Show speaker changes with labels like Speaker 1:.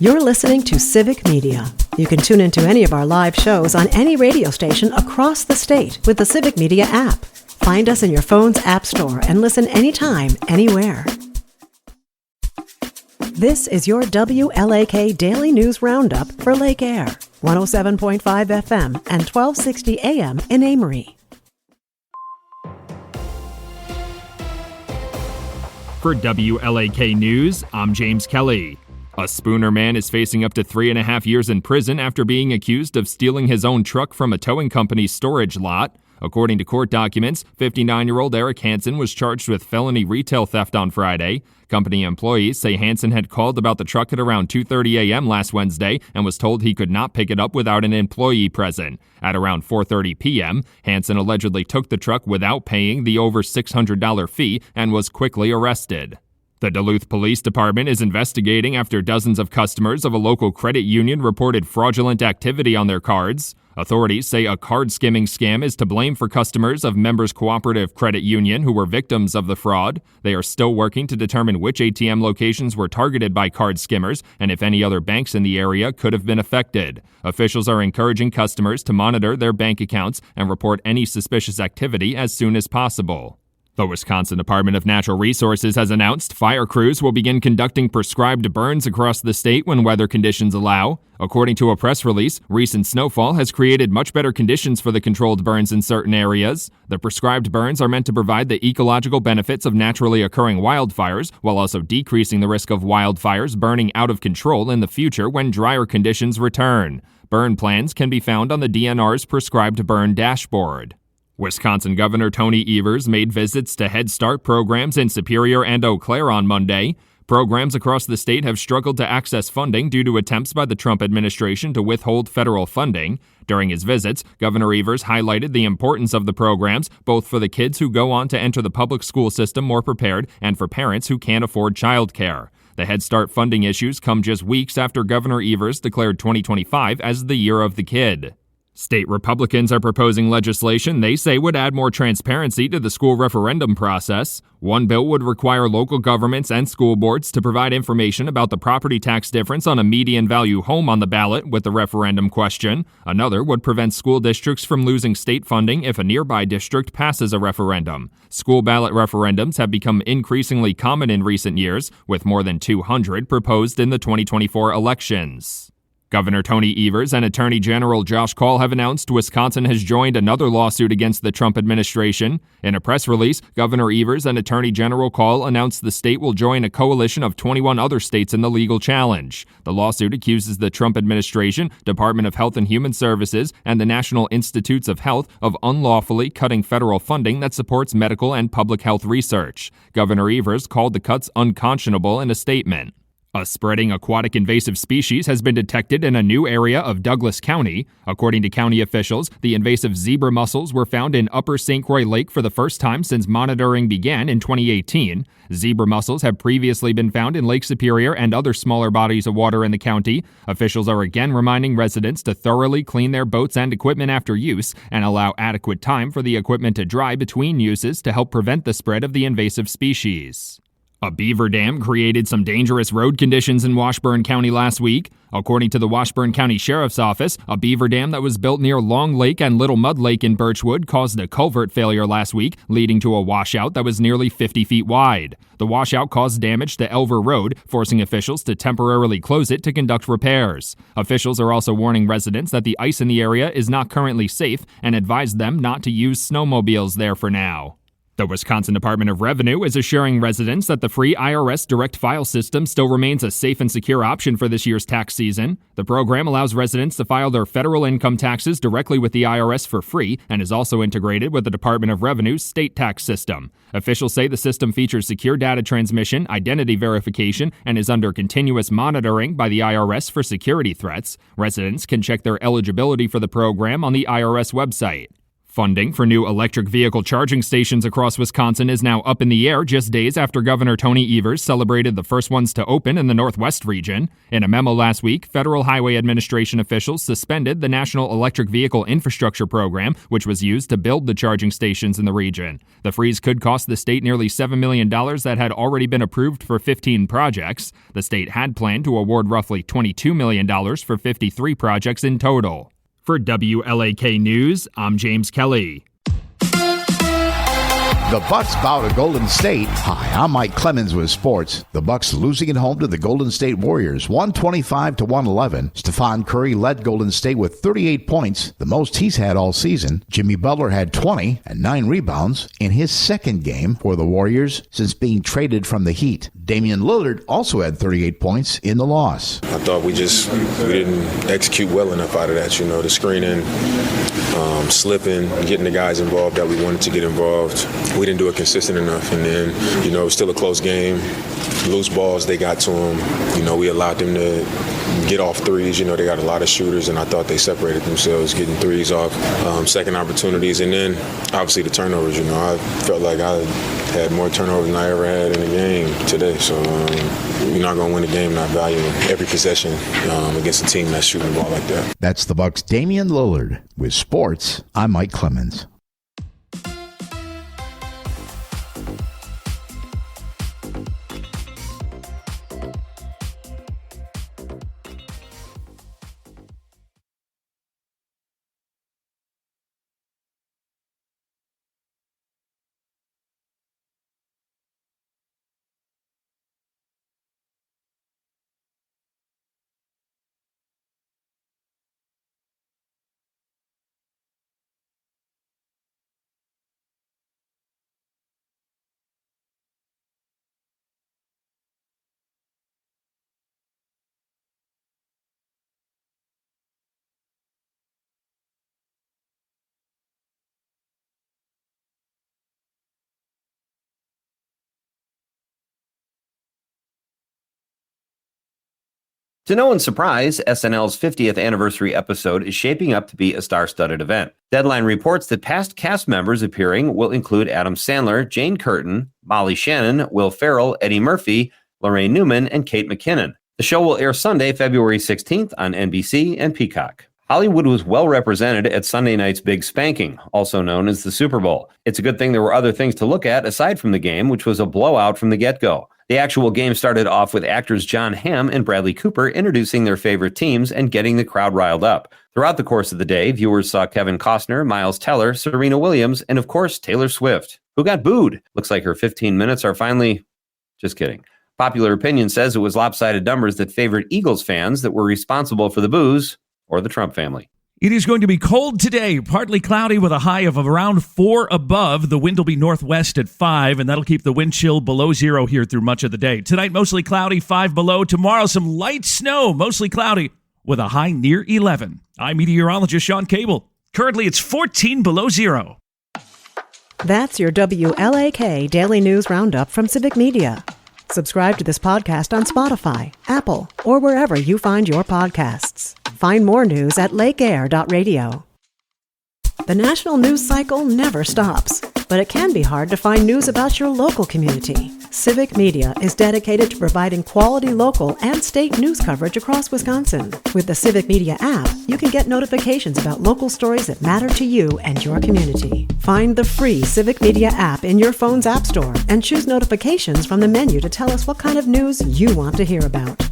Speaker 1: You're listening to Civic Media. You can tune into any of our live shows on any radio station across the state with the Civic Media app. Find us in your phone's app store and listen anytime, anywhere. This is your WLAK Daily News Roundup for Lake Air, 107.5 FM and 1260 AM in Amory.
Speaker 2: For WLAK News, I'm James Kelly. A Spooner man is facing up to 3.5 years in prison after being accused of stealing his own truck from a towing company's storage lot. According to court documents, 59-year-old Eric Hansen was charged with felony retail theft on Friday. Company employees say Hansen had called about the truck at around 2:30 a.m. last Wednesday and was told he could not pick it up without an employee present. At around 4:30 p.m., Hansen allegedly took the truck without paying the over $600 fee and was quickly arrested. The Duluth Police Department is investigating after dozens of customers of a local credit union reported fraudulent activity on their cards. Authorities say a card skimming scam is to blame for customers of Members Cooperative Credit Union who were victims of the fraud. They are still working to determine which ATM locations were targeted by card skimmers and if any other banks in the area could have been affected. Officials are encouraging customers to monitor their bank accounts and report any suspicious activity as soon as possible. The Wisconsin Department of Natural Resources has announced fire crews will begin conducting prescribed burns across the state when weather conditions allow. According to a press release, recent snowfall has created much better conditions for the controlled burns in certain areas. The prescribed burns are meant to provide the ecological benefits of naturally occurring wildfires, while also decreasing the risk of wildfires burning out of control in the future when drier conditions return. Burn plans can be found on the DNR's prescribed burn dashboard. Wisconsin Governor Tony Evers made visits to Head Start programs in Superior and Eau Claire on Monday. Programs across the state have struggled to access funding due to attempts by the Trump administration to withhold federal funding. During his visits, Governor Evers highlighted the importance of the programs, both for the kids who go on to enter the public school system more prepared and for parents who can't afford childcare. The Head Start funding issues come just weeks after Governor Evers declared 2025 as the year of the kid. State Republicans are proposing legislation they say would add more transparency to the school referendum process. One bill would require local governments and school boards to provide information about the property tax difference on a median value home on the ballot with the referendum question. Another would prevent school districts from losing state funding if a nearby district passes a referendum. School ballot referendums have become increasingly common in recent years, with more than 200 proposed in the 2024 elections. Governor Tony Evers and Attorney General Josh Kaul have announced Wisconsin has joined another lawsuit against the Trump administration. In a press release, Governor Evers and Attorney General Kaul announced the state will join a coalition of 21 other states in the legal challenge. The lawsuit accuses the Trump administration, Department of Health and Human Services, and the National Institutes of Health of unlawfully cutting federal funding that supports medical and public health research. Governor Evers called the cuts unconscionable in a statement. A spreading aquatic invasive species has been detected in a new area of Douglas County. According to county officials, the invasive zebra mussels were found in Upper St. Croix Lake for the first time since monitoring began in 2018. Zebra mussels have previously been found in Lake Superior and other smaller bodies of water in the county. Officials are again reminding residents to thoroughly clean their boats and equipment after use and allow adequate time for the equipment to dry between uses to help prevent the spread of the invasive species. A beaver dam created some dangerous road conditions in Washburn County last week. According to the Washburn County Sheriff's Office, a beaver dam that was built near Long Lake and Little Mud Lake in Birchwood caused a culvert failure last week, leading to a washout that was nearly 50 feet wide. The washout caused damage to Elver Road, forcing officials to temporarily close it to conduct repairs. Officials are also warning residents that the ice in the area is not currently safe and advise them not to use snowmobiles there for now. The Wisconsin Department of Revenue is assuring residents that the free IRS direct file system still remains a safe and secure option for this year's tax season. The program allows residents to file their federal income taxes directly with the IRS for free and is also integrated with the Department of Revenue's state tax system. Officials say the system features secure data transmission, identity verification, and is under continuous monitoring by the IRS for security threats. Residents can check their eligibility for the program on the IRS website. Funding for new electric vehicle charging stations across Wisconsin is now up in the air just days after Governor Tony Evers celebrated the first ones to open in the Northwest region. In a memo last week, Federal Highway Administration officials suspended the National Electric Vehicle Infrastructure Program, which was used to build the charging stations in the region. The freeze could cost the state nearly $7 million that had already been approved for 15 projects. The state had planned to award roughly $22 million for 53 projects in total. For WLAK News, I'm James Kelly.
Speaker 3: The Bucks bow to Golden State. Hi, I'm Mike Clemens with sports. The Bucks losing at home to the Golden State Warriors, 125-111. Stephon Curry led Golden State with 38 points, the most he's had all season. Jimmy Butler had 20 and 9 rebounds in his second game for the Warriors since being traded from the Heat. Damian Lillard also had 38 points in the loss.
Speaker 4: I thought we didn't execute well enough out of that, the screening, slipping, getting the guys involved that we wanted to get involved. We didn't do it consistent enough, and then, it was still a close game. Loose balls, they got to them. We allowed them to get off threes. They got a lot of shooters, and I thought they separated themselves getting threes off, second opportunities, and then obviously the turnovers. I felt like I had more turnovers than I ever had in a game today. So you're not going to win a game not valuing every possession against a team that's shooting the ball like that.
Speaker 3: That's the Bucks' Damian Lillard. With sports, I'm Mike Clemens.
Speaker 5: To no one's surprise, SNL's 50th anniversary episode is shaping up to be a star-studded event. Deadline reports that past cast members appearing will include Adam Sandler, Jane Curtin, Molly Shannon, Will Ferrell, Eddie Murphy, Lorraine Newman, and Kate McKinnon. The show will air Sunday, February 16th on NBC and Peacock. Hollywood was well represented at Sunday night's Big Spanking, also known as the Super Bowl. It's a good thing there were other things to look at aside from the game, which was a blowout from the get-go. The actual game started off with actors Jon Hamm and Bradley Cooper introducing their favorite teams and getting the crowd riled up. Throughout the course of the day, viewers saw Kevin Costner, Miles Teller, Serena Williams, and of course, Taylor Swift, who got booed. Looks like her 15 minutes are finally... Just kidding. Popular opinion says it was lopsided numbers that favored Eagles fans that were responsible for the boos, or the Trump family.
Speaker 6: It is going to be cold today, partly cloudy with a high of around 4 above. The wind will be northwest at 5, and that'll keep the wind chill below 0 here through much of the day. Tonight, mostly cloudy, 5 below. Tomorrow, some light snow, mostly cloudy, with a high near 11. I'm meteorologist Sean Cable. Currently, it's 14 below 0.
Speaker 1: That's your WLAK Daily News Roundup from Civic Media. Subscribe to this podcast on Spotify, Apple, or wherever you find your podcasts. Find more news at lakeair.radio. The national news cycle never stops, but it can be hard to find news about your local community. Civic Media is dedicated to providing quality local and state news coverage across Wisconsin. With the Civic Media app, you can get notifications about local stories that matter to you and your community. Find the free Civic Media app in your phone's app store and choose notifications from the menu to tell us what kind of news you want to hear about.